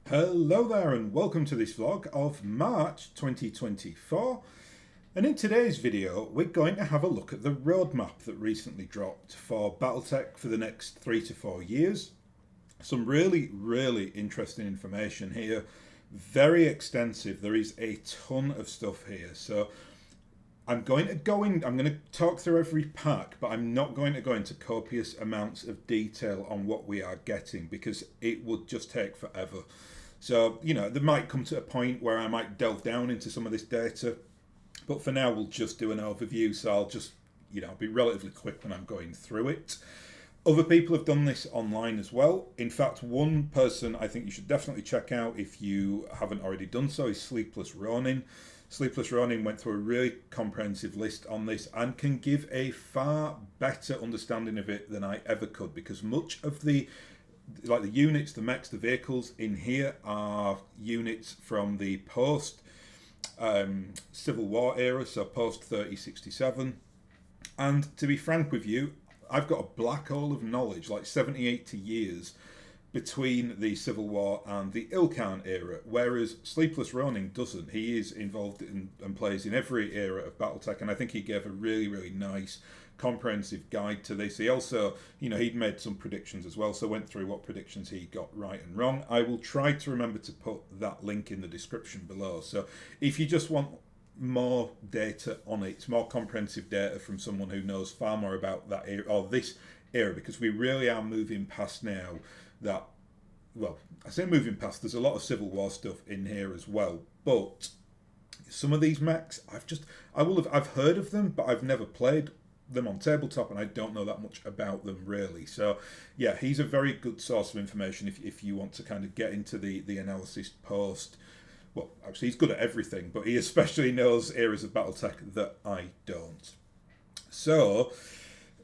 Hello there and welcome to this vlog of March 2024, and in today's video we're going to have a look at the roadmap that recently dropped for BattleTech for the next 3 to 4 years. Some really interesting information here, very extensive. There is a ton of stuff here, so I'm going to talk through every pack, but I'm not going to go into copious amounts of detail on what we are getting because it would just take forever. So, there might come to a point where I might delve down into some of this data, but for now we'll just do an overview, so I'll just, be relatively quick when I'm going through it. Other people have done this online as well. In fact, one person I think you should definitely check out if you haven't already done so is Sleepless Ronin. Sleepless Ronin went through a really comprehensive list on this and can give a far better understanding of it than I ever could, because much of the units, the mechs, the vehicles in here are units from the post Civil War era, so post 3067. And to be frank with you, I've got a black hole of knowledge, like 70, 80 years between the Civil War and the Ilan era, whereas Sleepless Ronin doesn't. He is involved in and plays in every era of BattleTech, and I think he gave a really nice comprehensive guide to this. He also, he'd made some predictions as well, so went through what predictions he got right and wrong. I will try to remember to put that link in the description below. So if you just want more data on it, more comprehensive data from someone who knows far more about that era, or this era, because we really are moving past now that, well, I say moving past, there's a lot of Civil War stuff in here as well, but some of these mechs I've heard of them, but I've never played them on tabletop, and I don't know that much about them really. So yeah, he's a very good source of information if you want to kind of get into the analysis post. Well, actually he's good at everything, but he especially knows areas of BattleTech that I don't. So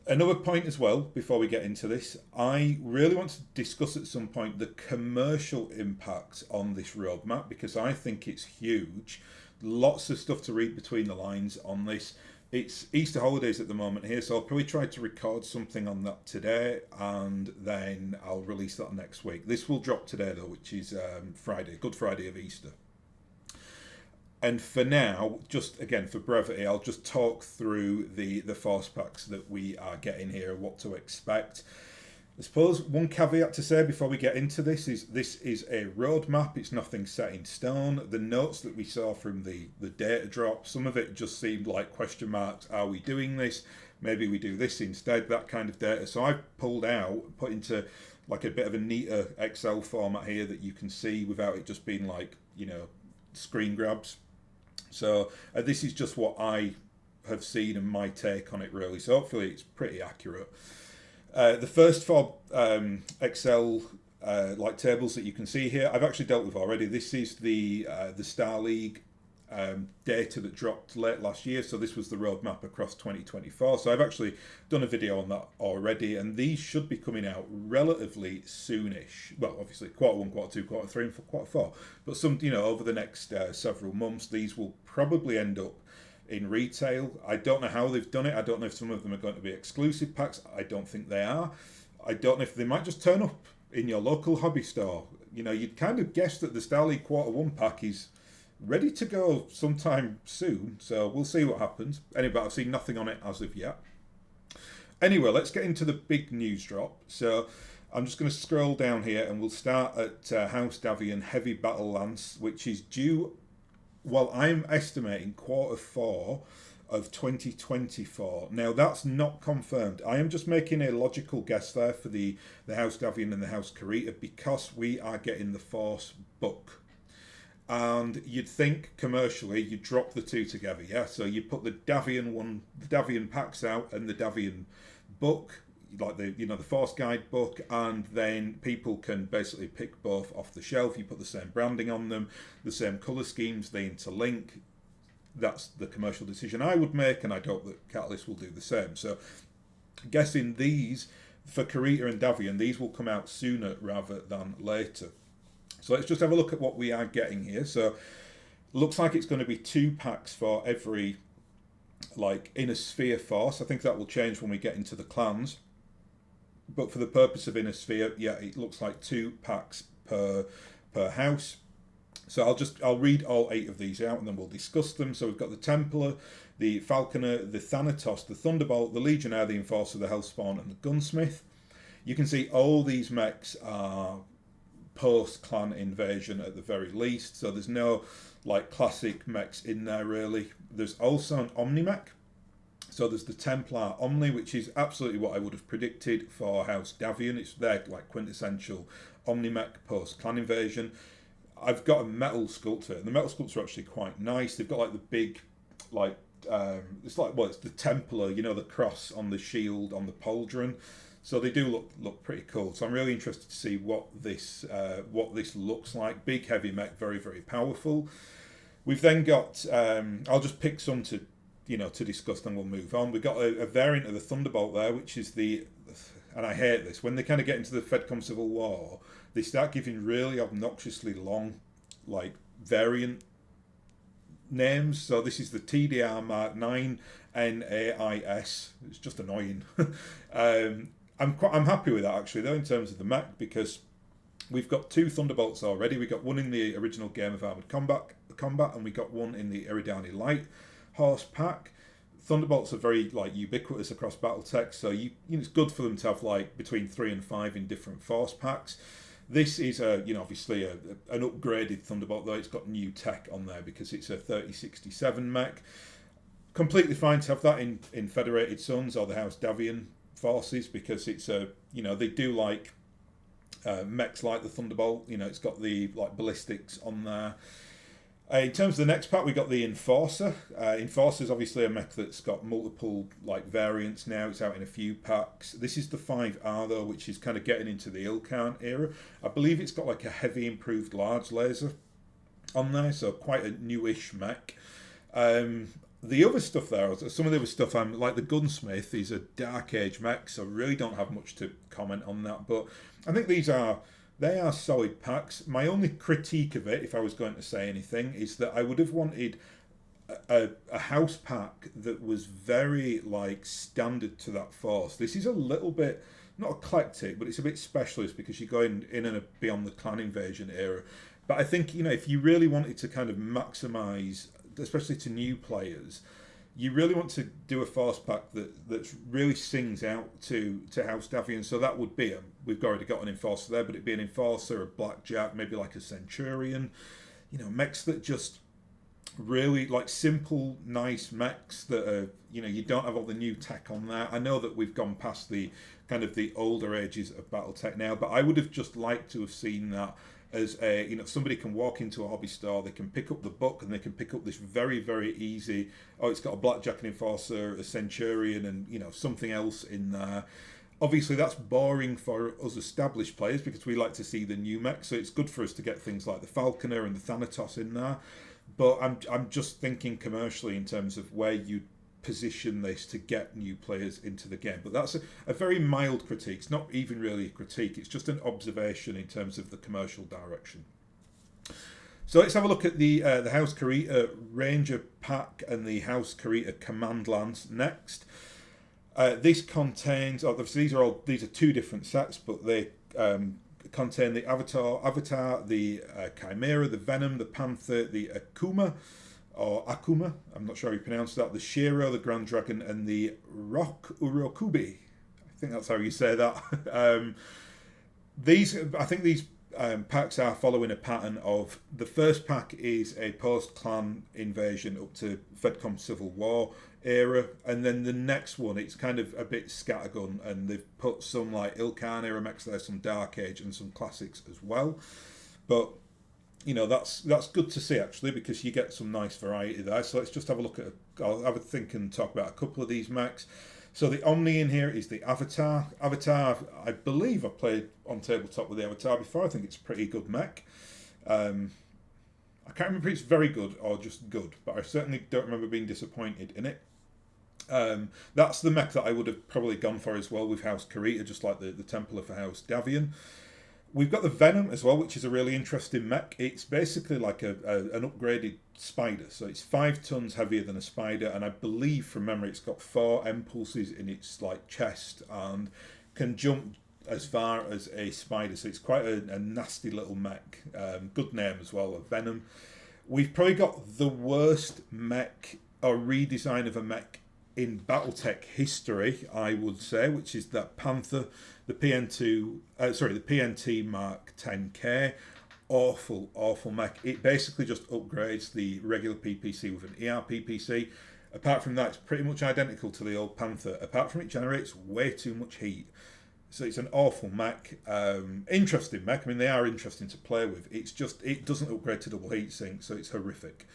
another point as well, before we get into this, I really want to discuss at some point the commercial impact on this roadmap, because I think it's huge. Lots of stuff to read between the lines on this. It's Easter holidays at the moment here, so I'll probably try to record something on that today, and then I'll release that next week. This will drop today though, which is Friday, Good Friday of Easter. And for now, just again for brevity, I'll just talk through the force packs that we are getting here, what to expect. I suppose one caveat to say before we get into this is a roadmap. It's nothing set in stone. The notes that we saw from the data drop, some of it just seemed like question marks. Are we doing this? Maybe we do this instead, that kind of data. So I've put into like a bit of a neater Excel format here that you can see without it just being like, screen grabs. So this is just what I have seen and my take on it really. So hopefully it's pretty accurate. The first four Excel tables that you can see here, I've actually dealt with already. This is the Star League data that dropped late last year. So this was the roadmap across 2024. So I've actually done a video on that already, and these should be coming out relatively soonish. Well, obviously Q1, Q2, Q3, and Q4. But some, over the next several months, these will probably end up in retail. I don't know how they've done it. I don't know if some of them are going to be exclusive packs. I don't think they are. I don't know if they might just turn up in your local hobby store. You'd kind of guess that the Star League Q1 pack is ready to go sometime soon. So we'll see what happens. Anyway, I've seen nothing on it as of yet. Anyway, let's get into the big news drop. So I'm just going to scroll down here and we'll start at House Davion Heavy Battle Lance, which is due, well, I'm estimating Q4 of 2024. Now, that's not confirmed. I am just making a logical guess there for the House Davion and the House Karita, because we are getting the Force book. And you'd think commercially you'd drop the two together, yeah? So you put the Davion packs out and the Davion book, like the Force Guide book, and then people can basically pick both off the shelf. You put the same branding on them, the same colour schemes, they interlink. That's the commercial decision I would make, and I hope that Catalyst will do the same. So guessing these, for Karita and Davion, these will come out sooner rather than later. So let's just have a look at what we are getting here. So looks like it's going to be 2 packs for every inner sphere force. I think that will change when we get into the clans. But for the purpose of inner sphere, yeah, it looks like 2 packs per per house. So I'll read all 8 of these out and then we'll discuss them. So we've got the Templar, the Falconer, the Thanatos, the Thunderbolt, the Legionnaire, the Enforcer, the Hellspawn, and the Gunsmith. You can see all these mechs are post-clan invasion at the very least. So there's no like classic mechs in there really. There's also an Omni mech. So there's the Templar Omni, which is absolutely what I would have predicted for House Davion. It's their like quintessential Omni mech post-clan invasion. I've got a metal sculptor, and the metal sculpts are actually quite nice. They've got like the big, like it's like it's the Templar, you know, the cross on the shield on the pauldron. So they do look pretty cool. So I'm really interested to see what this looks like. Big heavy mech, very very powerful. We've then got I'll just pick some to discuss, then we'll move on. We've got a variant of the Thunderbolt there, which is and I hate this, when they kind of get into the FedCom Civil War, they start giving really obnoxiously long, like, variant names. So this is the TDR Mark 9 NAIS. It's just annoying. I'm happy with that, actually, though, in terms of the mech, because we've got 2 Thunderbolts already. We got one in the original Game of Armoured Combat, and we got one in the Eridani Light Horse pack. Thunderbolts are very like ubiquitous across BattleTech, so it's good for them to have like between 3 and 5 in different force packs. This is obviously an upgraded Thunderbolt, though it's got new tech on there because it's a 3067 mech. Completely fine to have that in Federated Sons or the House Davion forces, because it's they do like mechs like the Thunderbolt. It's got the like ballistics on there. In terms of the next pack, we got the Enforcer. Enforcer is obviously a mech that's got multiple like variants now. It's out in a few packs. This is the 5R though, which is kind of getting into the Ilkhan era. I believe it's got like a heavy improved large laser on there, so quite a newish mech. The other stuff there, some of the other stuff, like the Gunsmith is a Dark Age mech, so really don't have much to comment on that. But I think they are solid packs. My only critique of it, if I was going to say anything, is that I would have wanted a house pack that was very like standard to that force. This is a little bit, not eclectic, but it's a bit specialist because you're going in and beyond the clan invasion era. But I think, if you really wanted to kind of maximise, especially to new players, you really want to do a force pack that really sings out to House Davion. So that would be we've already got an Enforcer there, but it'd be an Enforcer, a Blackjack, maybe like a Centurion. Mechs that just really like simple, nice mechs that are, you don't have all the new tech on there. I know that we've gone past the kind of the older ages of BattleTech now, but I would have just liked to have seen that as somebody can walk into a hobby store, they can pick up the book and they can pick up this very, very easy, it's got a Blackjack, an Enforcer, a Centurion, and something else in there. Obviously that's boring for us established players because we like to see the new mech, so it's good for us to get things like the Falconer and the Thanatos in there. But I'm just thinking commercially in terms of where you position this to get new players into the game. But that's a very mild critique. It's not even really a critique, it's just an observation in terms of the commercial direction. So let's have a look at the House Karita Ranger pack and the House Karita Command Lance next. This contains, these are 2 different sets, but they contain the Avatar, the Chimera, the Venom, the Panther, the Akuma, I'm not sure how you pronounce that, the Shiro, the Grand Dragon, and the Rock Urokubi. I think that's how you say that. These packs are following a pattern of, the first pack is a post-clan invasion up to FedCom Civil War era, and then the next one, it's kind of a bit scattergun, and they've put some like Ilkhan era mechs there, some Dark Age, and some classics as well. But that's good to see, actually, because you get some nice variety there. So let's just have a look at, I'll have a think and talk about a couple of these mechs. So the Omni in here is the Avatar. Avatar, I believe I played on tabletop with the Avatar before. I think it's a pretty good mech. I can't remember if it's very good or just good, but I certainly don't remember being disappointed in it. That's the mech that I would have probably gone for as well with House Karita, just like the Templar for House Davion. We've got the Venom as well, which is a really interesting mech. It's basically like an upgraded Spider. So it's 5 tons heavier than a Spider, and I believe from memory it's got 4 impulses in its like chest and can jump as far as a spider, so it's quite a nasty little mech. Good name as well, of Venom. We've probably got the worst mech or redesign of a mech in BattleTech history, I would say, which is that Panther, the the PNT Mark 10K. Awful mech. It basically just upgrades the regular PPC with an ER PPC. Apart from that, it's pretty much identical to the old Panther. Apart from it generates way too much heat. So it's an awful mech. Interesting mech. I mean, they are interesting to play with. It's just, it doesn't upgrade to double heat sink, so it's horrific.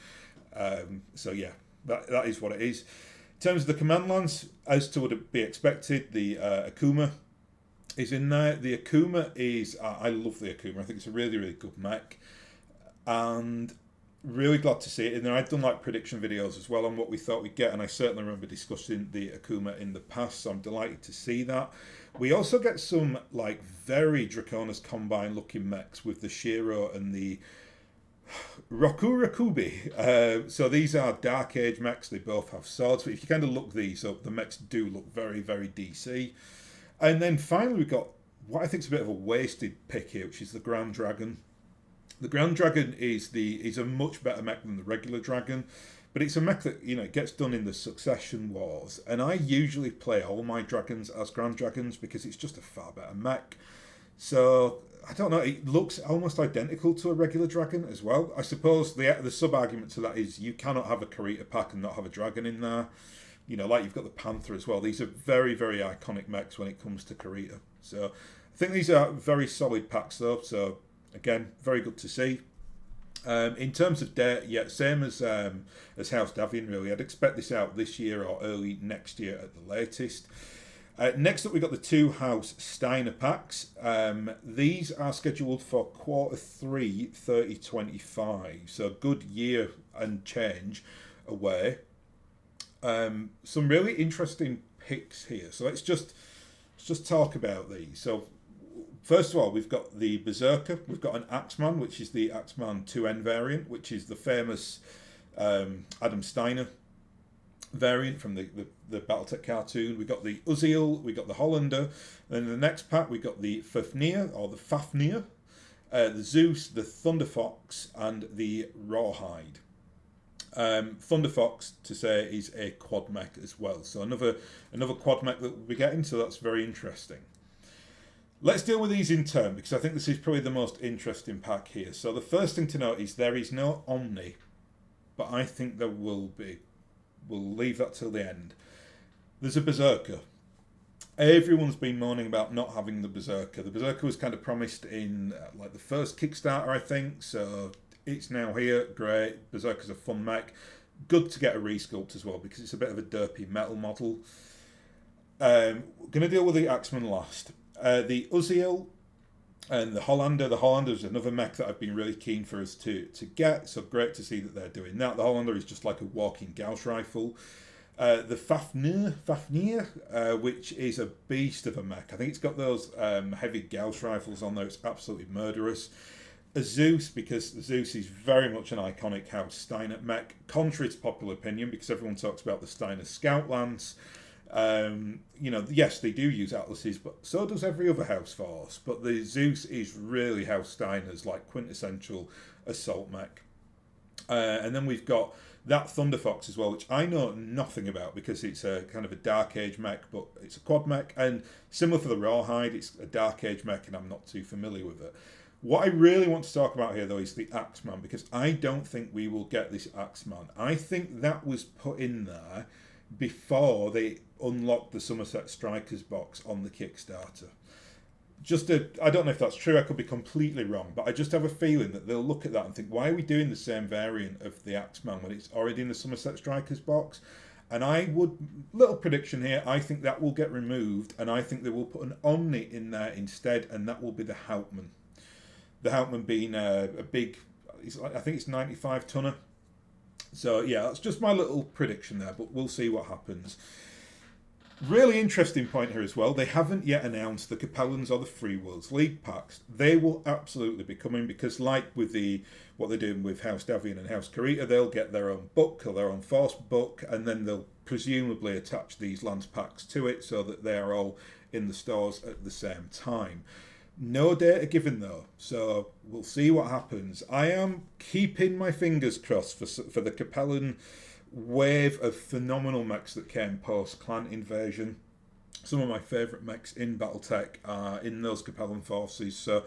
So yeah, that is what it is. In terms of the command lines, as to what be expected, the Akuma is in there. The Akuma is, I love the Akuma. I think it's a really, really good mech. And really glad to see it in there. I've done like prediction videos as well on what we thought we'd get, and I certainly remember discussing the Akuma in the past, so I'm delighted to see that. We also get some like very Draconis Combine looking mechs with the Shiro and the Rokurakubi. So these are Dark Age mechs. They both have swords, but if you kind of look these up, the mechs do look very, very DC. And then finally we've got what I think is a bit of a wasted pick here, which is the Grand Dragon. The Grand Dragon is a much better mech than the regular Dragon, but it's a mech that, you know, gets done in the Succession Wars, and I usually play all my dragons as Grand Dragons because it's just a far better mech. So I don't know, it looks almost identical to a regular dragon as well. I suppose the sub-argument to that is you cannot have a Karita pack and not have a dragon in there. You know, like you've got the Panther as well. These are very, very iconic mechs when it comes to Karita. So I think these are very solid packs though, so again, very good to see. In terms of date, yeah, same as House Davian really. I'd expect this out this year or early next year at the latest. Next up, we've got the two House Steiner packs. These are scheduled for Q3 2025, so good year and change away. Some really interesting picks here. So let's just talk about these. So first of all, we've got the Berserker. We've got an Axeman, which is the Axeman 2N variant, which is the famous Adam Steiner variant from the BattleTech cartoon. We've got the Uziel, we've got the Hollander. Then in the next pack, we've got the Fafnir, or the Fafnir, the Zeus, the Thunderfox, and the Rawhide. Thunderfox, to say, is a quad mech as well. So another quad mech that we'll be getting, so that's very interesting. Let's deal with these in turn, because I think this is probably the most interesting pack here. So the first thing to note is there is no Omni, but I think there will be. We'll leave that till the end. There's a Berserker. Everyone's been moaning about not having the Berserker. The Berserker was kind of promised in like the first Kickstarter, I think, so it's now here. Great. Berserker's a fun mech. Good to get a resculpt as well, because it's a bit of a derpy metal model. We're going to deal with the Axeman last. The Uziel and the Hollander. The Hollander is another mech that I've been really keen for us to get, so great to see that they're doing that. The Hollander is just like a walking Gauss rifle. The Fafnir, which is a beast of a mech. I think it's got those heavy Gauss rifles on there. It's absolutely murderous. A Zeus, because Zeus is very much an iconic House Steiner mech, contrary to popular opinion, because everyone talks about the Steiner Scout Lance. You know, yes, they do use atlases, but so does every other House Force. But the Zeus is really House Steiner's like quintessential assault mech. And then we've got that Thunderfox as well, which I know nothing about because it's a kind of a Dark Age mech, but it's a quad mech. And similar for the Rawhide, it's a Dark Age mech, and I'm not too familiar with it. What I really want to talk about here, though, is the Axeman, because I don't think we will get this Axeman. I think that was put in there before they unlocked the Somerset Strikers box on the Kickstarter. I don't know if that's true, I could be completely wrong, but I just have a feeling that they'll look at that and think, why are we doing the same variant of the Axeman when it's already in the Somerset Strikers box? And little prediction here, I think that will get removed, and I think they will put an Omni in there instead, and that will be the Hauptmann. The Hauptmann being a big, I think it's 95 tonner. So yeah, that's just my little prediction there, but we'll see what happens. Really interesting point here as well. They haven't yet announced the Capellans or the Free Worlds League packs. They will absolutely be coming, because like with what they're doing with House Davian and House Karita, they'll get their own book or their own Force book, and then they'll presumably attach these Lance packs to it so that they are all in the stores at the same time. No data given though, so we'll see what happens. I am keeping my fingers crossed for the Capellan wave of phenomenal mechs that came post Clan Invasion. Some of my favourite mechs in BattleTech are in those Capellan forces, so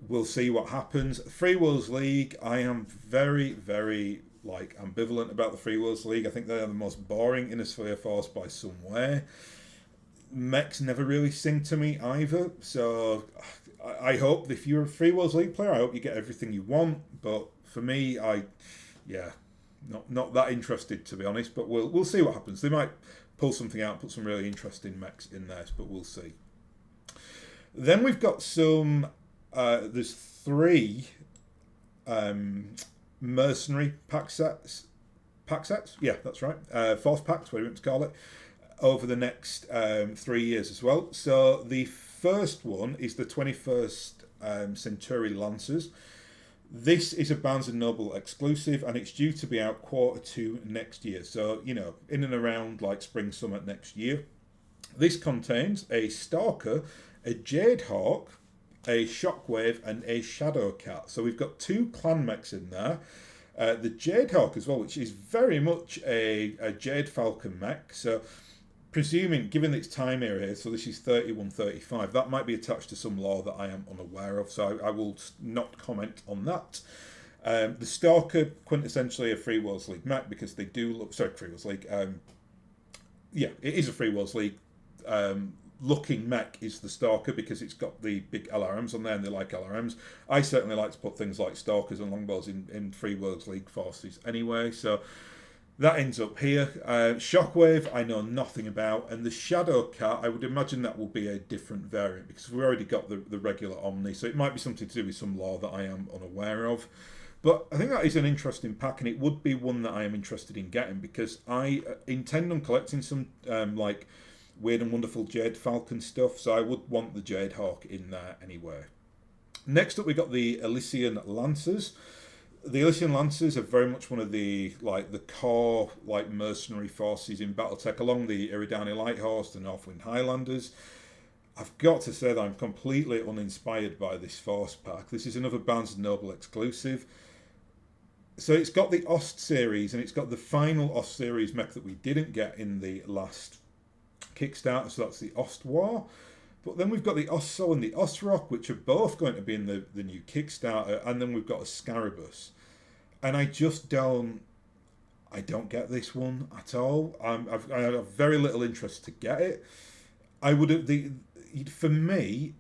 we'll see what happens. Free Worlds League, I am very, very ambivalent about the Free Worlds League. I think they are the most boring Innisphere force by some way. Mechs never really sing to me either, so I hope if you're a Free Worlds League player, I hope you get everything you want. But for me, not that interested, to be honest. But we'll see what happens. They might pull something out, put some really interesting mechs in there, but we'll see. Then we've got some. There's 3 Mercenary Pack sets. Yeah, that's right. Force packs, whatever you want to call it, over the next 3 years as well. So the first one is the 21st Century Lancers. This is a Barnes & Noble exclusive, and it's due to be out Q2 next year. So, you know, in and around spring, summer next year. This contains a Stalker, a Jade Hawk, a Shockwave, and a Shadow Cat. So we've got 2 clan mechs in there. The Jade Hawk as well, which is very much a Jade Falcon mech. So presuming, given its time era here, so this is 31-35, that might be attached to some lore that I am unaware of, so I will not comment on that. The Stalker, quintessentially a Free Worlds League mech, because they do look... Sorry, Free Worlds League. Yeah, it is a Free Worlds League looking mech is the Stalker, because it's got the big LRMs on there, and they like LRMs. I certainly like to put things like Stalkers and Longbows in Free Worlds League forces anyway, so... That ends up here. Shockwave, I know nothing about. And the Shadow Cat, I would imagine that will be a different variant, because we've already got the regular Omni. So it might be something to do with some lore that I am unaware of. But I think that is an interesting pack, and it would be one that I am interested in getting, because I intend on collecting some weird and wonderful Jade Falcon stuff. So I would want the Jade Hawk in there anyway. Next up, we got the Elysian Lancers. The Elysian Lancers are very much one of the core mercenary forces in BattleTech, along the Eridani Lighthorse, the Northwind Highlanders. I've got to say that I'm completely uninspired by this force pack. This is another Barnes & Noble exclusive. So it's got the Ost series, and it's got the final Ost series mech that we didn't get in the last Kickstarter, so that's the Ost War. But then we've got the Ostsol and the Osrock, which are both going to be in the new Kickstarter, and then we've got a Scarabus. And I don't get this one at all. I have very little interest to get it. For me,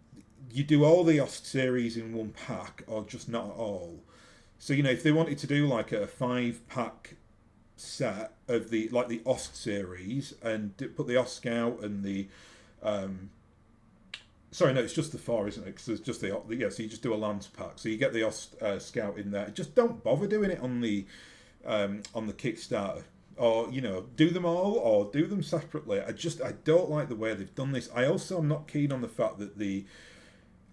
you do all the Ost series in one pack, or just not at all. So, you know, if they wanted to do like a 5-pack set of the Ost series, and put the Ost Scout and the... Sorry, no, it's just the 4, isn't it? Because there's just so you just do a Lance pack. So you get the Ost Scout in there. Just don't bother doing it on the Kickstarter. Or, you know, do them all or do them separately. I don't like the way they've done this. I also am not keen on the fact that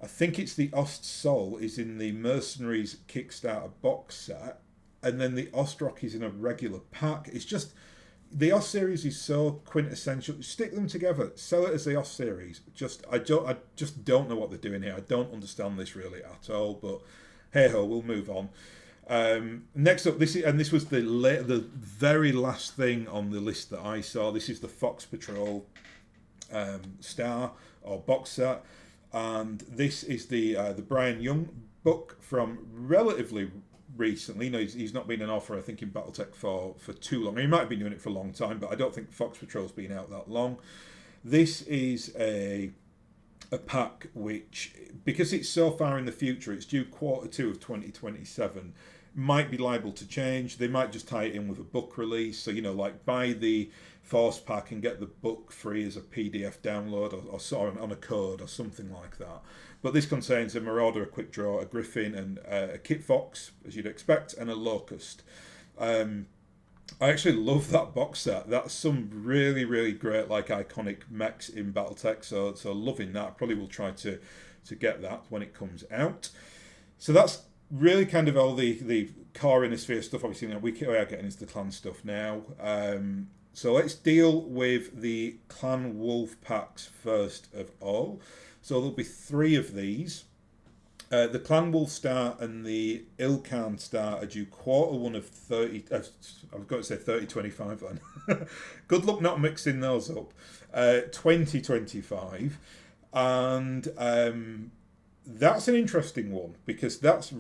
I think it's the Ost Sol is in the Mercenaries Kickstarter box set, and then the Ostrock is in a regular pack. It's just... The Ost series is so quintessential. Stick them together. Sell it as the Ost series. I just don't know what they're doing here. I don't understand this really at all. But hey ho, we'll move on. Next up, this was the very last thing on the list that I saw. This is the Fox Patrol Star or box set, and this is the Brian Young book from relatively recently. You know, he's not been an author, I think, in BattleTech for too long. He might have been doing it for a long time, but I don't think Fox Patrol's been out that long. This is a pack which, because it's so far in the future, it's due Q2 of 2027, might be liable to change. They might just tie it in with a book release. So, you know, like buy the Force pack and get the book free as a PDF download or on a code or something like that. But this contains a Marauder, a Quick Draw, a Griffin, and a Kit Fox, as you'd expect, and a Locust. I actually love that box set. That's some really, really great, iconic mechs in BattleTech. So loving that. Probably will try to get that when it comes out. So that's really kind of all the core Innisphere stuff. Obviously, we are getting into the clan stuff now. So let's deal with the Clan Wolf packs first of all. So there'll be 3 of these. The Clan Wolf Star and the Ilan Star are due Q1 of 30. I've got to say 3025 then. Good luck not mixing those up. 2025. And that's an interesting one because that's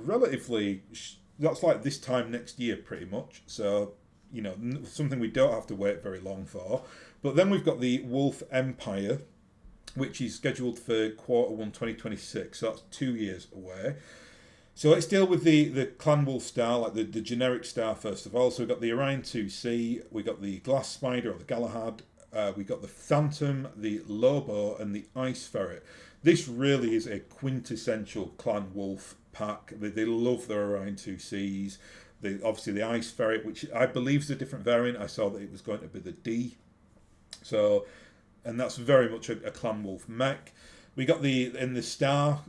that's like this time next year pretty much. So, you know, something we don't have to wait very long for. But then we've got the Wolf Empire, which is scheduled for Q1 2026, so that's 2 years away. So let's deal with the Clan Wolf Star, like the generic star first of all. So we've got the Orion 2C, we got the Glass Spider or the Galahad, we got the Phantom, the Lobo, and the Ice Ferret. This really is a quintessential Clan Wolf pack. They love their Orion 2Cs. Obviously the Ice Ferret, which I believe is a different variant. I saw that it was going to be the D. So, and that's very much a Clan Wolf mech. We got the Empire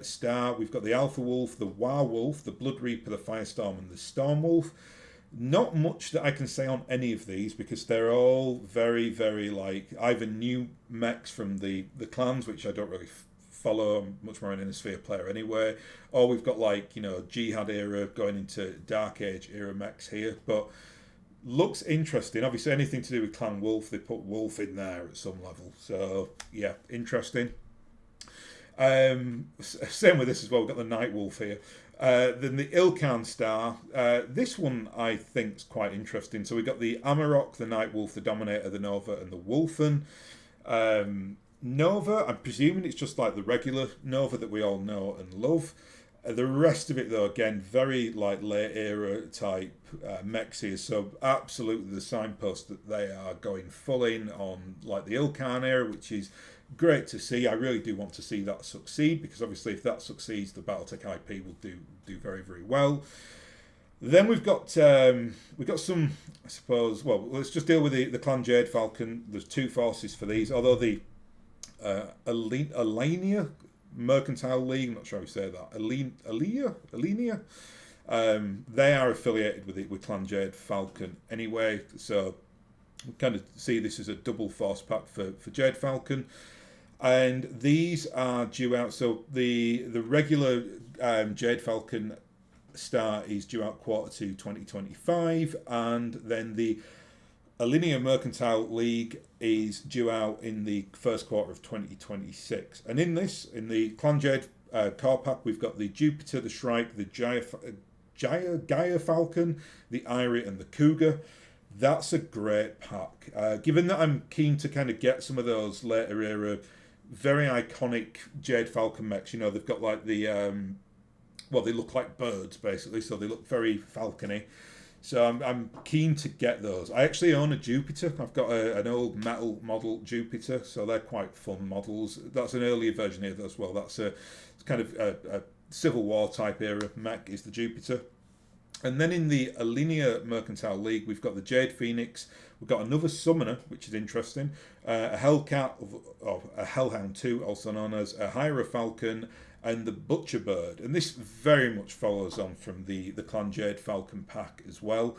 Star. We've got the Alpha Wolf, the War Wolf, the Blood Reaper, the Firestorm, and the Storm Wolf. Not much that I can say on any of these because they're all very, very like either new mechs from the clans, which I don't really follow. I'm much more an Innisphere player anyway. Or we've got like, you know, Jihad era going into Dark Age era mechs here, but looks interesting. Obviously, anything to do with Clan Wolf, they put Wolf in there at some level. So, yeah, interesting. Same with this as well. We've got the Night Wolf here. Then the Ilan Star. This one I think is quite interesting. So we've got the Amarok, the Night Wolf, the Dominator, the Nova, and the Wolfen. Nova, I'm presuming it's just like the regular Nova that we all know and love. The rest of it, though, again, very like late era type mechs here. So absolutely the signpost that they are going full in on like the Ilan era, which is great to see. I really do want to see that succeed because obviously if that succeeds, the BattleTech IP will do very, very well. Then we've got some, I suppose. Well, let's just deal with the Clan Jade Falcon. There's 2 forces for these, although the Alania Mercantile League, I'm not sure how you say that. Alenia. They are affiliated with Clan Jade Falcon anyway, so we kind of see this as a double force pack for Jade Falcon. And these are due out. So the regular Jade Falcon Star is due out Q2 2025, and then the Alenia Mercantile League is due out in the first quarter of 2026. And in the Clan Jade car pack, we've got the Jupiter, the Shrike, the Gaia Falcon, the Irie, and the Cougar. That's a great pack. Given that I'm keen to kind of get some of those later era, very iconic Jade Falcon mechs, you know, they've got like the, they look like birds basically, so they look very falcony. So I'm keen to get those. I actually own a Jupiter. I've got an old metal model Jupiter, so they're quite fun models. That's an earlier version here as well. It's kind of a Civil War type era mech is the Jupiter. And then in the Alenia Mercantile League, we've got the Jade Phoenix. We've got another Summoner, which is interesting. A Hellcat, or a Hellhound 2, also known as a Hyra Falcon, and the Butcher Bird. And this very much follows on from the Clan Jade Falcon pack as well.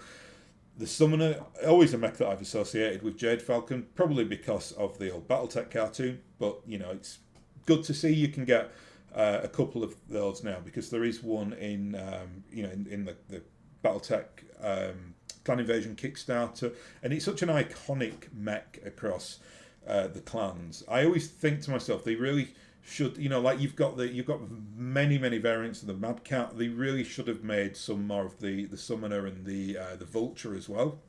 The Summoner, always a mech that I've associated with Jade Falcon, probably because of the old BattleTech cartoon. But, you know, it's good to see you can get a couple of those now, because there is one in the BattleTech Clan Invasion Kickstarter, and it's such an iconic mech across the clans. I always think to myself, they really should, you know, like you've got many variants of the Mad Cat. They really should have made some more of the Summoner and the Vulture as well.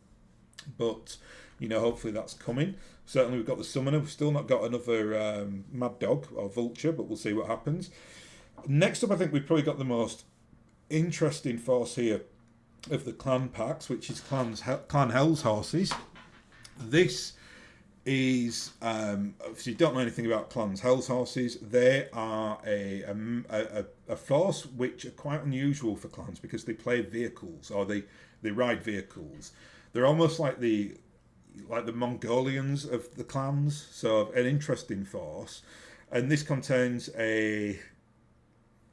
But you know, hopefully that's coming. Certainly we've got the Summoner. We've still not got another Mad Dog or Vulture, but we'll see what happens. Next up, I think we've probably got the most interesting force here of the clan packs, which is Clan Hell's Horses. This is, if you don't know anything about Clan Hell's Horses, they are a force which are quite unusual for clans because they play vehicles, or they ride vehicles. They're almost like the Mongolians of the clans, so an interesting force. And this contains a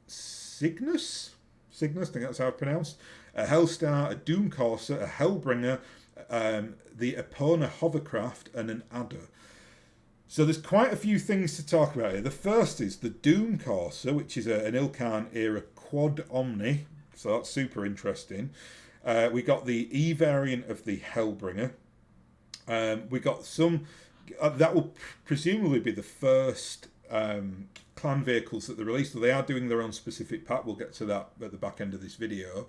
Cygnus, I think that's how it's pronounced. a Hellstar, a Doomcourser, a Hellbringer, the Epona Hovercraft, and an Adder. So there's quite a few things to talk about here. The first is the Doomcourser, which is an Ilkhan era quad Omni. So that's super interesting. We got the E variant of the Hellbringer. We got some... that will presumably be the first clan vehicles that they released. So they are doing their own specific pack. We'll get to that at the back end of this video.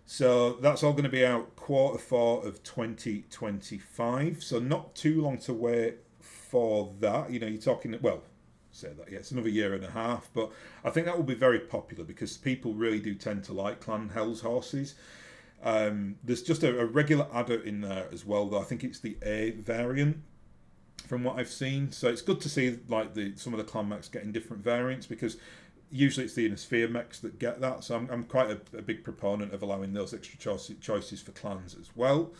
So that's all going to be out Q4 of 2025. So not too long to wait for that. You know, you're talking, well, say that, yeah, it's another year and a half, but I think that will be very popular because people really do tend to like Clan Hell's horses. There's just a regular adder in there as well, though I think it's the A variant from what I've seen. So it's good to see like some of the clan mechs getting different variants, because usually it's the Innisphere mechs that get that. So I'm quite a big proponent of allowing those extra choices for clans as well.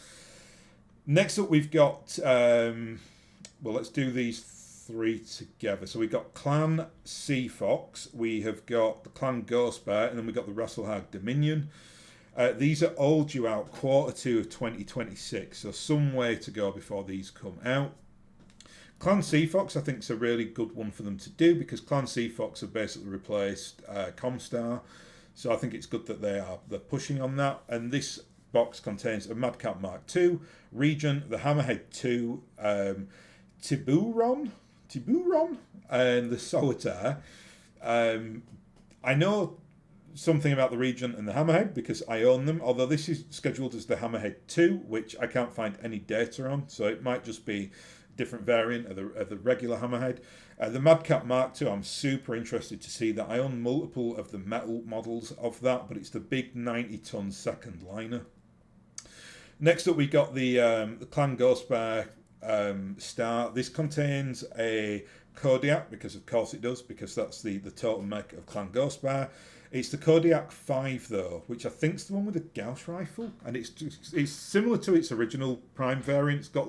Next up, we've got well, let's do these three together. So we've got Clan Sea Fox, we have got the Clan Ghost Bear, and then we've got the Rasselhag Dominion. These are all due out Q2 of 2026, so some way to go before these come out. Clan Sea Fox, I think, is a really good one for them to do, because Clan Sea Fox have basically replaced Comstar, so I think it's good that they're pushing on that. And this box contains a Madcap Mark II, Regent, the Hammerhead 2, Tiburon, and the Solitaire. I know something about the Regent and the Hammerhead because I own them, although this is scheduled as the Hammerhead 2, which I can't find any data on, so it might just be a different variant of the regular Hammerhead. The Madcap Mark II, I'm super interested to see that. I own multiple of the metal models of that, but it's the big 90-ton second liner. Next up, we got the Clan Ghost Bear Star. This contains a Kodiak, because of course it does, because that's the totem mech of Clan Ghost Bear. It's the Kodiak 5 though, which I think is the one with the Gauss rifle, and it's similar to its original Prime variant. It's got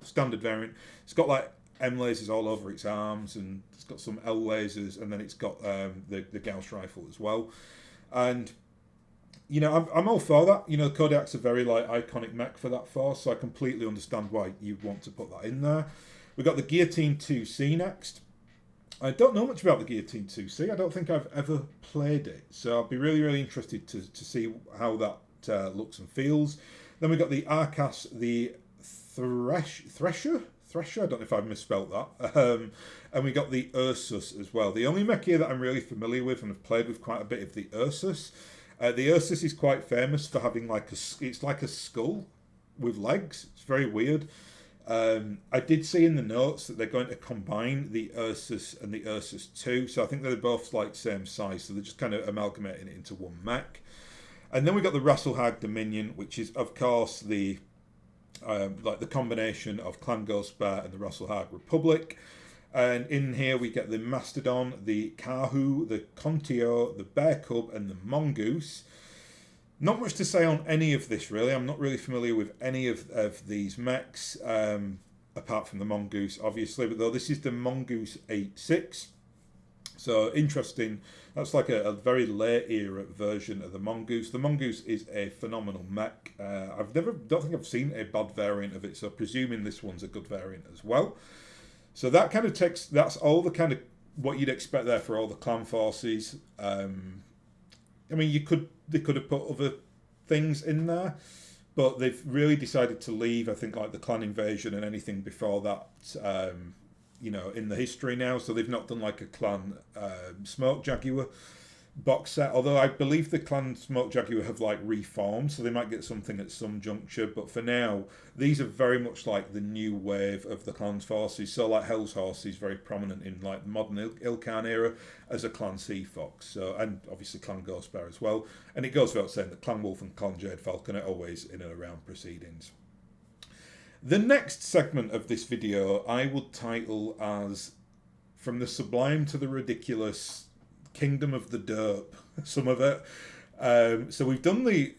standard variant. It's got like M lasers all over its arms, and it's got some L lasers, and then it's got the Gauss rifle as well. And you know, I'm all for that. You know, the Kodiak's a very like iconic mech for that force, so I completely understand why you'd want to put that in there. We've got the Guillotine 2C next. I don't know much about the Guillotine 2C. I don't think I've ever played it, so I'll be really, really interested to see how that looks and feels. Then we've got the Arcas, the Thresher. I don't know if I've misspelt that. And we got the Ursus as well. The only mech here that I'm really familiar with and have played with quite a bit of the Ursus. The Ursus is quite famous for having it's like a skull with legs. It's very weird. I did see in the notes that they're going to combine the Ursus and the Ursus 2, so I think they're both like same size, so they're just kind of amalgamating it into one mech. And then we got the Rasselhag Dominion, which is of course the like the combination of Clan Ghost Bear and the Rasselhag Republic. And in here we get the Mastodon, the Kahu, the Contio, the Bear Cub, and the Mongoose. Not much to say on any of this, really. I'm not really familiar with any of these mechs, apart from the Mongoose, obviously. But though this is the Mongoose 8.6, so interesting. That's like a very late era version of the Mongoose. The Mongoose is a phenomenal mech. Don't think I've seen a bad variant of it, so presuming this one's a good variant as well. So that kind of that's all the kind of what you'd expect there for all the clan forces. I mean, they could have put other things in there, but they've really decided to leave, I think, like the clan invasion and anything before that, you know, in the history now. So they've not done like a clan Smoke Jaguar box set, although I believe the clan Smoke Jaguar have like reformed, so they might get something at some juncture. But for now, these are very much like the new wave of the clan's forces. So like Hell's Horse is very prominent in like the modern Ilkhan era as a Clan Sea Fox, so, and obviously Clan Ghost Bear as well. And it goes without saying that Clan Wolf and Clan Jade Falcon are always in and around proceedings. The next segment of this video I would title as From the Sublime to the Ridiculous, Kingdom of the Derp, some of it. So we've done the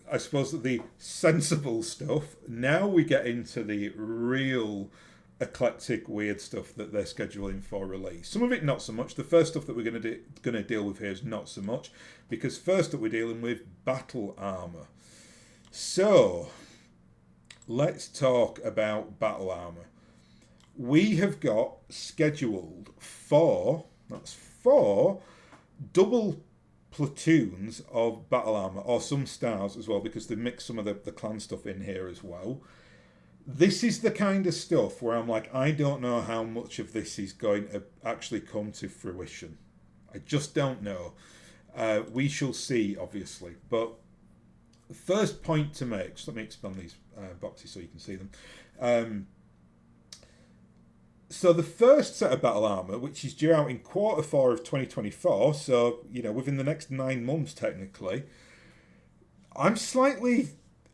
sensible stuff. Now we get into the real eclectic, weird stuff that they're scheduling for release. Some of it not so much. The first stuff that we're going to deal with here is not so much, because first up we're dealing with battle armor. So, let's talk about battle armor. We have got scheduled four double platoons of battle armor, or some stars as well, because they mix some of the clan stuff in here as well. This is the kind of stuff where I'm like, I don't know how much of this is going to actually come to fruition. I just don't know. We shall see, obviously. But the first point to make, just let me expand these boxes so you can see them. So the first set of battle armor, which is due out in Q4 of 2024, so, within the next 9 months technically, I'm slightly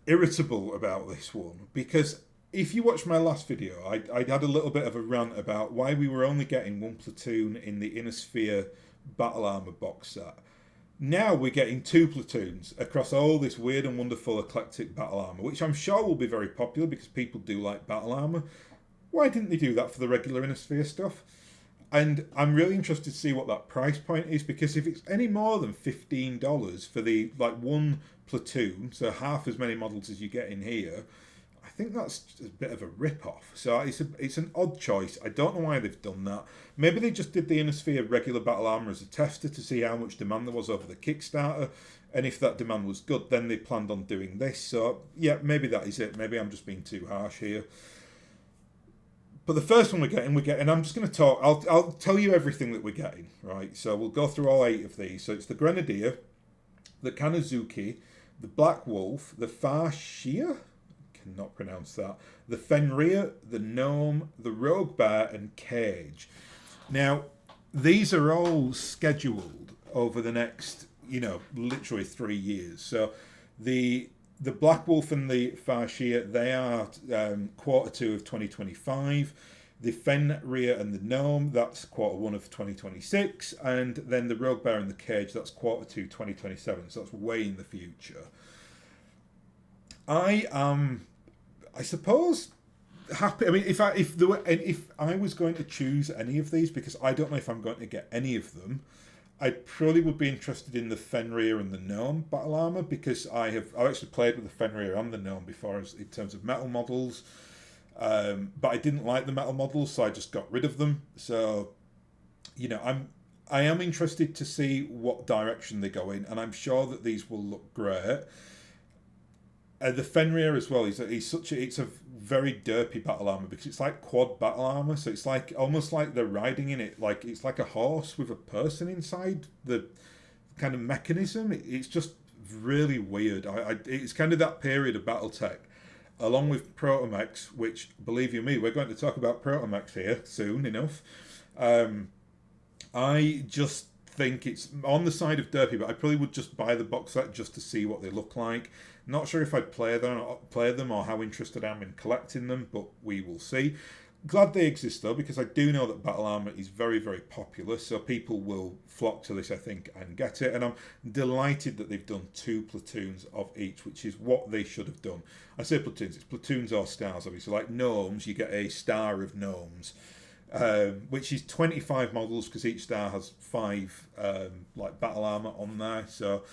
irritable about this one, because if you watch my last video, I had a little bit of a rant about why we were only getting 1 platoon in the Inner Sphere battle armor box set. Now we're getting 2 platoons across all this weird and wonderful eclectic battle armor, which I'm sure will be very popular because people do like battle armor. Why didn't they do that for the regular Inner Sphere stuff? And I'm really interested to see what that price point is, because if it's any more than $15 for the 1 platoon, so half as many models as you get in here, I think that's a bit of a rip-off. So it's an odd choice. I don't know why they've done that. Maybe they just did the Inner Sphere regular battle armor as a tester to see how much demand there was over the Kickstarter, and if that demand was good, then they planned on doing this. So yeah, maybe that is it. Maybe I'm just being too harsh here. But the first one we're getting, I'm just going to talk, I'll tell you everything that we're getting, right? So we'll go through all 8 of these. So it's the Grenadier, the Kanazuki, the Black Wolf, the Farshia, cannot pronounce that, the Fenrir, the Gnome, the Rogue Bear, and Cage. Now, these are all scheduled over the next, literally 3 years. So the Black Wolf and the Farshia, they are Q2 of 2025. The Fenrir and the Gnome, that's Q1 of 2026. And then the Rogue Bear and the Cage, that's Q2 2027. So that's way in the future. I am, I suppose, happy. I mean, if I was going to choose any of these, because I don't know if I'm going to get any of them, I probably would be interested in the Fenrir and the Gnome battle armor, because I've actually played with the Fenrir and the Gnome before in terms of metal models, but I didn't like the metal models, so I just got rid of them. So, I am interested to see what direction they go in, and I'm sure that these will look great. The Fenrir as well, it's a very derpy battle armor, because it's like quad battle armor, so it's like almost like they're riding in it, like it's like a horse with a person inside the kind of mechanism. It's just really weird. It's kind of that period of BattleTech, along with Protomechs, which, believe you me, we're going to talk about Protomechs here soon enough. I just think it's on the side of derpy, but I probably would just buy the box set just to see what they look like. Not sure if I'd play them or how interested I am in collecting them, but we will see. Glad they exist though, because I do know that battle armor is very, very popular, so people will flock to this, I think, and get it. And I'm delighted that they've done 2 platoons of each, which is what they should have done. I say platoons, it's platoons or stars, obviously. Like gnomes, you get a star of gnomes, which is 25 models, because each star has 5 battle armor on there. So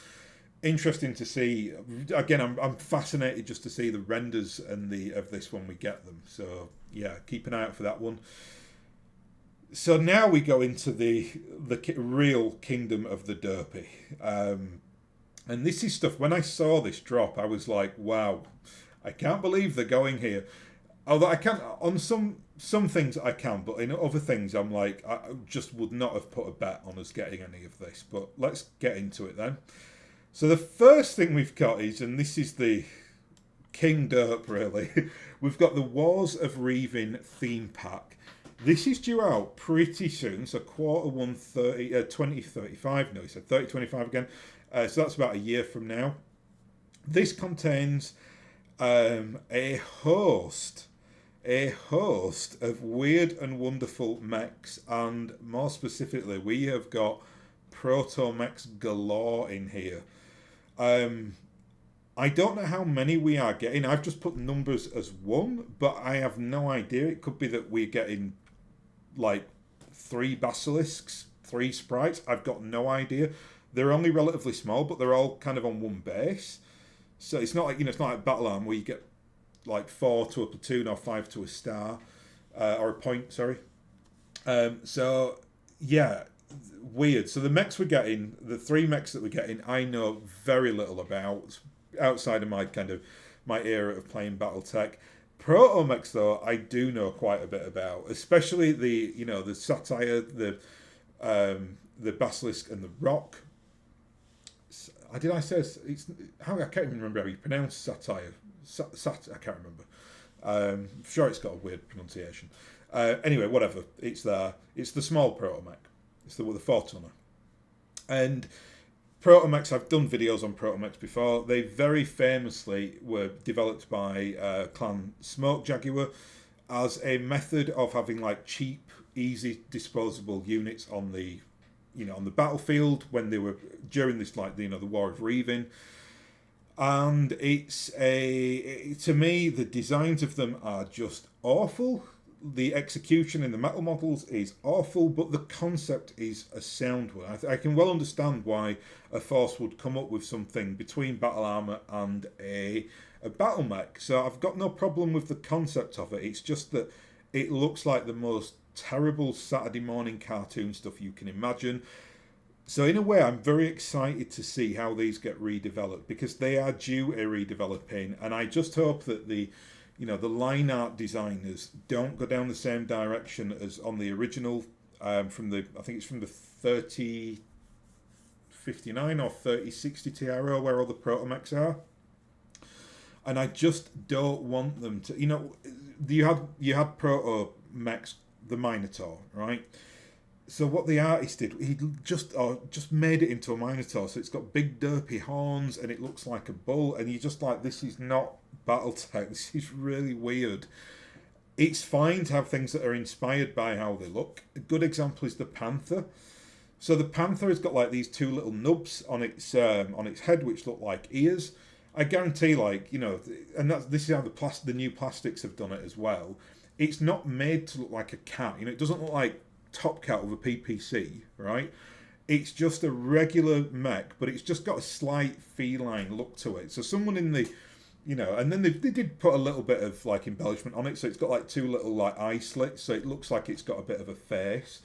interesting to see. Again, I'm fascinated just to see the renders and of this when we get them. So yeah, keep an eye out for that one. So now we go into the real kingdom of the derpy, and this is stuff. When I saw this drop, I was like, wow, I can't believe they're going here. Although I can't on some things I can, but in other things I'm like, I just would not have put a bet on us getting any of this. But let's get into it then. So the first thing we've got is, and this is the King Derp really, we've got the Wars of Reavin theme pack. This is due out pretty soon, so Q1 2035, no, he said 3025 again, so that's about a year from now. This contains a host of weird and wonderful mechs, and more specifically, we have got proto-mechs galore in here. I don't know how many we are getting. I've just put numbers as 1, but I have no idea. It could be that we're getting like 3 basilisks, 3 sprites. I've got no idea. They're only relatively small, but they're all kind of on one base. So it's not like, it's not like Battle Arm where you get like 4 to a platoon or 5 to a star, or a point, sorry. So yeah, weird. So the mechs we're getting, the 3 mechs that we're getting, I know very little about outside of my my era of playing BattleTech. Proto mechs though, I do know quite a bit about, especially the Satire, the Basilisk, and the Rock. Did I say it's how I can't even remember how you pronounce Satire. I can't remember. I'm sure it's got a weird pronunciation. Anyway, whatever. It's there. It's the small proto mech. It's the 4-tonner. And proto mechs, I've done videos on proto mechs before. They very famously were developed by Clan Smoke Jaguar as a method of having like cheap, easy disposable units on the on the battlefield when they were during this the War of Reaving. And to me, the designs of them are just awful. The execution in the metal models is awful, but the concept is a sound one. I can well understand why a force would come up with something between battle armor and a battle mech. So I've got no problem with the concept of it. It's just that it looks like the most terrible Saturday morning cartoon stuff you can imagine. So in a way, I'm very excited to see how these get redeveloped, because they are due a redeveloping, and I just hope that the line art designers don't go down the same direction as on the original I think it's from the 3059 or 3060 TRO where all the proto mechs are. And I just don't want them to, you had proto mechs, the Minotaur, right? So what the artist did, he just made it into a Minotaur. So it's got big derpy horns and it looks like a bull. And you're just like, this is not BattleTech. This is really weird. It's fine to have things that are inspired by how they look. A good example is the Panther. So the Panther has got like these 2 little nubs on its head, which look like ears. I guarantee, and this is how the new plastics have done it as well. It's not made to look like a cat. It doesn't look like Top Cat with a PPC, right? It's just a regular mech, but it's just got a slight feline look to it. So someone in the, and then they did put a little bit of embellishment on it. So it's got 2 little eye slits, so it looks like it's got a bit of a face.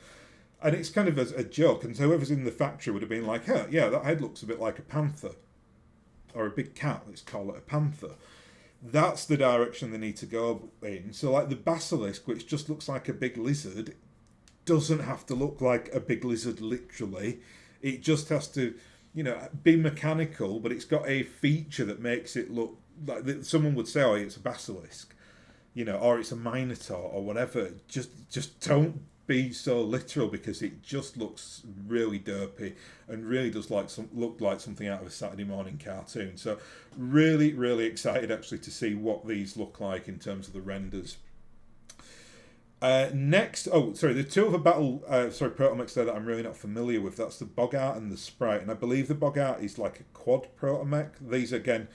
And it's kind of a joke. And so whoever's in the factory would have been like, oh, yeah, that head looks a bit like a panther. Or a big cat, let's call it a panther. That's the direction they need to go in. So the Basilisk, which just looks like a big lizard, doesn't have to look like a big lizard literally. It just has to, be mechanical, but it's got a feature that makes it look like someone would say, oh, it's a basilisk, or it's a minotaur or whatever. Just don't be so literal, because it just looks really derpy and really does look like something out of a Saturday morning cartoon. So really, really excited actually to see what these look like in terms of the renders. Next, the 2 other proto mechs there that I'm really not familiar with. That's the Boggart and the Sprite, and I believe the Boggart is like a quad proto mech. These again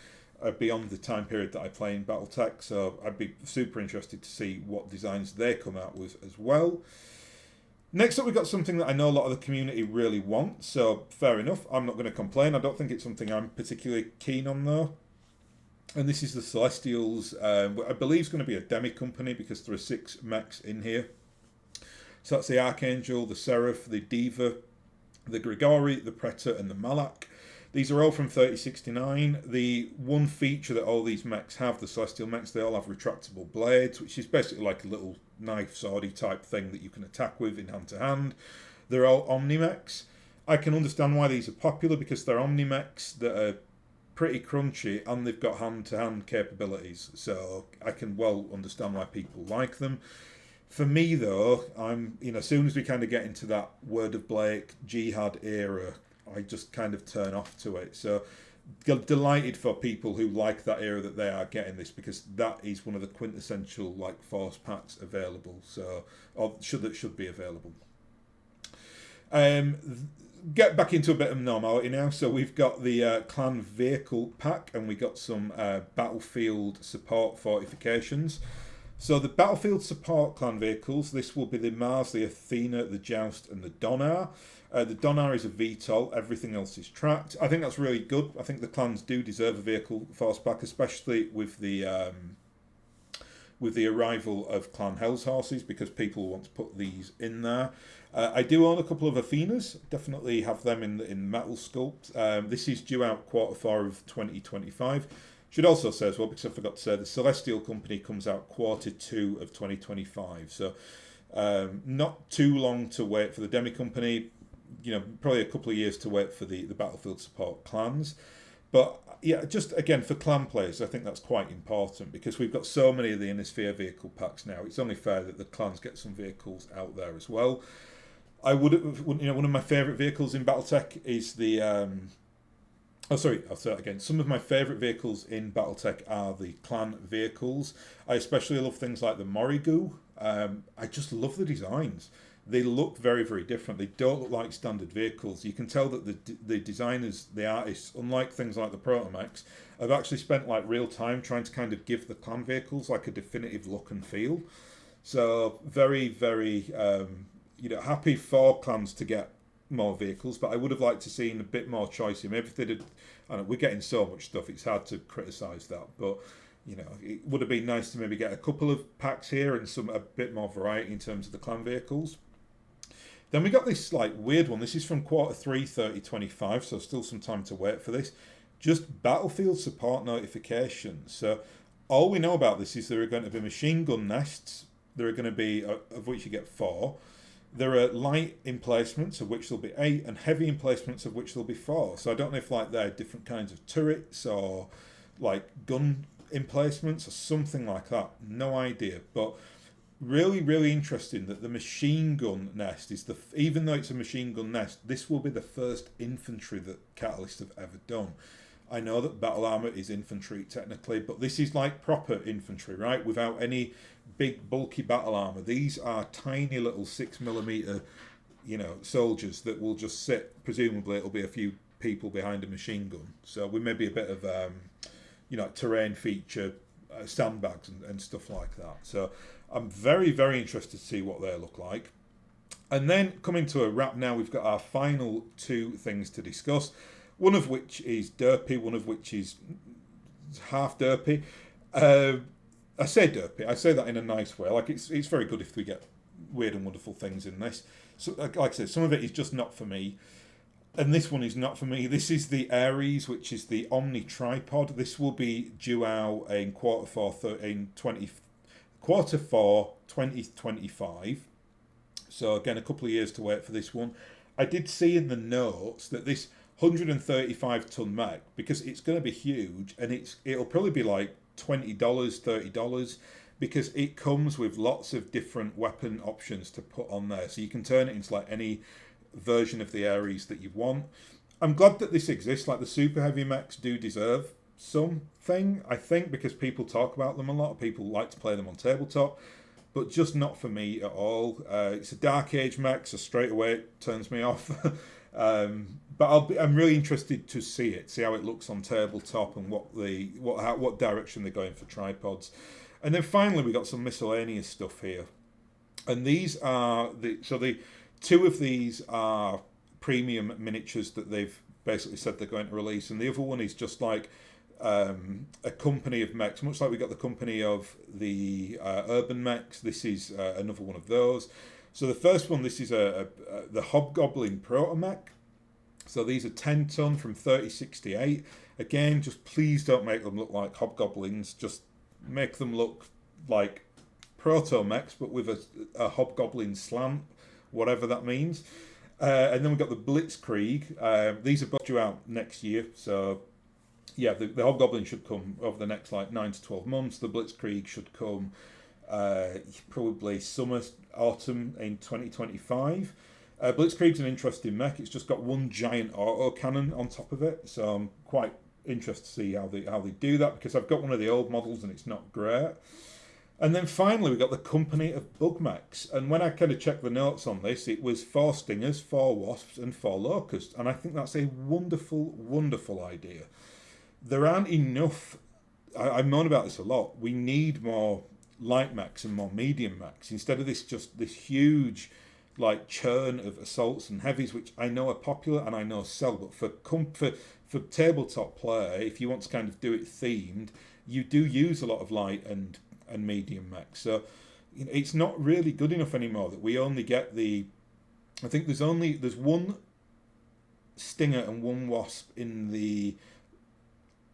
are beyond the time period that I play in BattleTech, so I'd be super interested to see what designs they come out with as well. Next up, we've got something that I know a lot of the community really want, so fair enough. I'm not going to complain. I don't think it's something I'm particularly keen on though. And this is the Celestials. I believe it's going to be a demi company because there are 6 mechs in here. So that's the Archangel, the Seraph, the Diva, the Grigori, the Pretor, and the Malak. These are all from 3069. The one feature that all these mechs have, the Celestial mechs, they all have retractable blades, which is basically like a little knife swordy type thing that you can attack with in hand to hand. They're all Omni-mechs. I can understand why these are popular, because they're Omni-mechs that are pretty crunchy and they've got hand-to-hand capabilities, so I can well understand why people like them. For me though, I'm as soon as we kind of get into that Word of Blake Jihad era, I just kind of turn off to it. So delighted for people who like that era that they are getting this, because that is one of the quintessential force packs available, so or should be available. Get back into a bit of normality now. So we've got the clan vehicle pack, and we got some battlefield support fortifications. So the battlefield support clan vehicles, this will be the Mars, the Athena, the Joust, and the Donar. The Donar is a VTOL, everything else is tracked. I think that's really good. I think the clans do deserve a vehicle force pack, especially with the arrival of Clan Hell's Horses, because people want to put these in there. I do own a couple of Athenas, definitely have them in metal sculpt. This is due out Q4 of 2025. Should also say as well, because I forgot to say, the Celestial Company comes out Q2 of 2025. So not too long to wait for the Demi Company. You know, probably a couple of years to wait for the Battlefield support clans. But yeah, just again for clan players, I think that's quite important, because we've got so many of the Innisphere vehicle packs now. It's only fair that the clans get some vehicles out there as well. I would, you know, one of my favourite vehicles in BattleTech is the. I'll say that again. Some of my favourite vehicles in BattleTech are the clan vehicles. I especially love things like the Morrigu. I just love the designs. They look very, very different. They don't look like standard vehicles. You can tell that the designers, the artists, unlike things like the Protomex, have actually spent like real time trying to kind of give the clan vehicles like a definitive look and feel. So very, very, you know, happy for clans to get more vehicles, but I would have liked to seen a bit more choice here. Maybe if they did, I don't know, we're getting so much stuff, it's hard to criticise that, but you know, it would have been nice to maybe get a couple of packs here and a bit more variety in terms of the clan vehicles. Then we got this like weird one. This is from Q3 2025, so still some time to wait for this. Just Battlefield support notifications. So all we know about this is there are going to be machine gun nests. There are going to be, of which you get 4. There are light emplacements, of which there'll be 8, and heavy emplacements, of which there'll be 4. So I don't know if like they're different kinds of turrets or like gun emplacements or something like that. No idea, but really, really interesting that the machine gun nest is even though it's a machine gun nest, this will be the first infantry that Catalyst have ever done. I know that battle armor is infantry technically, but this is like proper infantry, right? Without any big bulky battle armor. These are tiny little 6mm, you know, soldiers that will just sit. Presumably, it'll be a few people behind a machine gun. So we may be a bit of, you know, terrain feature, sandbags and stuff like that. So I'm very, very interested to see what they look like. And then coming to a wrap now, we've got our final 2 things to discuss. One of which is derpy, one of which is half derpy. I say derpy, I say that in a nice way. Like it's very good if we get weird and wonderful things in this. So like I said, some of it is just not for me. And this one is not for me. This is the Ares, which is the Omni tripod. This will be due out in Q4 2025. So again, a couple of years to wait for this one. I did see in the notes that this 135 ton mech, because it's going to be huge, and it'll probably be like $20, $30, because it comes with lots of different weapon options to put on there. So you can turn it into like any version of the Ares that you want. I'm glad that this exists. Like the super heavy mechs do deserve something, I think, because people talk about them a lot. People like to play them on tabletop, but just not for me at all. It's a Dark Age mech, so straight away it turns me off. But I'm really interested to see how it looks on tabletop and what direction they're going for tripods. And then finally we got some miscellaneous stuff here, and these are the 2 of these are premium miniatures that they've basically said they're going to release, and the other one is just like a company of mechs, much like we got the company of the urban mechs. This is another one of those. So the first one, this is the Hobgoblin Protomech. So these are 10 ton from 3068. Again, just please don't make them look like Hobgoblins. Just make them look like Proto-mechs, but with a Hobgoblin slant, whatever that means. And then we've got the Blitzkrieg. These are both due out next year. So yeah, the Hobgoblin should come over the next like 9 to 12 months. The Blitzkrieg should come probably summer, autumn in 2025. Blitzkrieg's an interesting mech. It's just got one giant auto cannon on top of it, so I'm quite interested to see how they do that, because I've got one of the old models and it's not great. And then finally we got the company of bug mechs, and when I kind of checked the notes on this, it was 4 stingers, 4 wasps and 4 locusts, and I think that's a wonderful, wonderful idea. There aren't enough. I moan about this a lot. We need more light mechs and more medium mechs instead of this huge like churn of assaults and heavies, which I know are popular and I know sell, but for tabletop play, if you want to kind of do it themed, you do use a lot of light and medium mechs. So it's not really good enough anymore that we only get I think there's one Stinger and one Wasp in the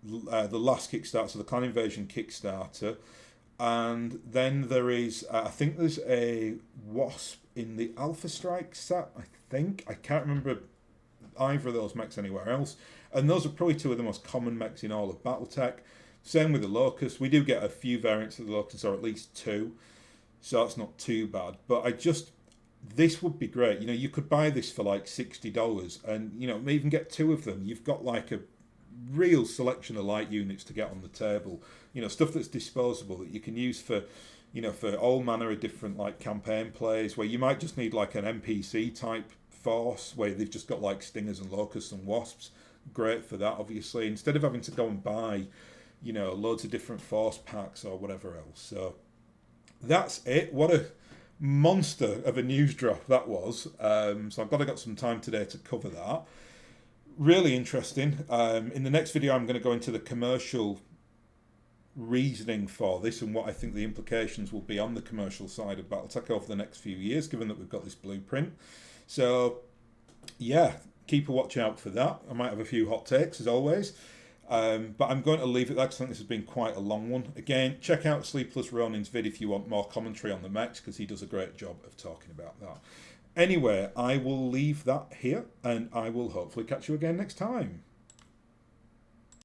last Kickstarter, so the Clan Invasion Kickstarter, and then there is I think there's a Wasp in the Alpha Strike set. I can't remember either of those mechs anywhere else, and those are probably two of the most common mechs in all of BattleTech. Same with the Locust. We do get a few variants of the Locust, or at least two, so that's not too bad. But this would be great. You could buy this for like $60, and even get two of them. You've got like a real selection of light units to get on the table. Stuff that's disposable that you can use for all manner of different like campaign plays, where you might just need like an NPC type force where they've just got like Stingers and Locusts and Wasps. Great for that, obviously, instead of having to go and buy loads of different force packs or whatever else. So that's it. What a monster of a news drop that was. So I've got some time today to cover that. Really interesting. In the next video, I'm going to go into the commercial reasoning for this and what I think the implications will be on the commercial side of BattleTech over the next few years, given that we've got this blueprint. So yeah, keep a watch out for that. I might have a few hot takes as always. But I'm going to leave it there because I think this has been quite a long one. Again, check out Sleepless Ronin's vid if you want more commentary on the mechs, because he does a great job of talking about that. Anyway, I will leave that here, and I will hopefully catch you again next time.